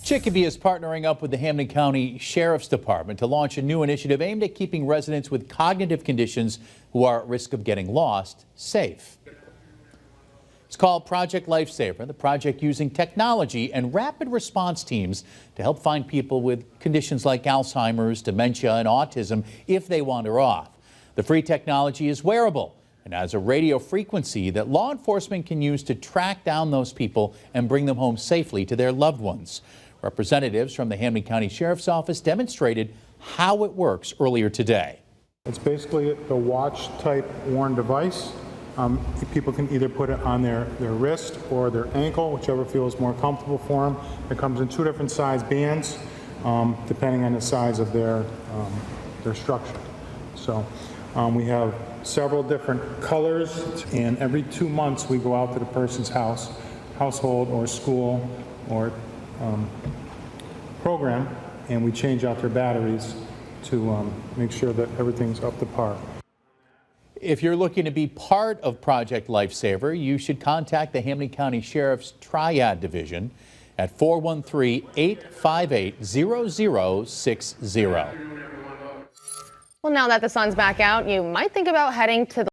Chicopee is partnering up with the Hamden County Sheriff's Department to launch a new initiative aimed at keeping residents with cognitive conditions who are at risk of getting lost safe. It's called Project Lifesaver, the project using technology and rapid response teams to help find people with conditions like Alzheimer's, dementia, and autism if they wander off. The free technology is wearable and has a radio frequency that law enforcement can use to track down those people and bring them home safely to their loved ones. Representatives from the Hamden County Sheriff's Office demonstrated how it works earlier today. It's basically a watch-type worn device. People can either put it on their wrist or their ankle, whichever feels more comfortable for them. It comes in 2 different size bands, depending on the size of their structure. So we have several different colors, and every 2 months we go out to the person's household or school or program, and we change out their batteries to make sure that everything's up to par. If you're looking to be part of Project Lifesaver, you should contact the Hamden County Sheriff's Triad Division at 413-858-0060. Well, now that the sun's back out, you might think about heading to the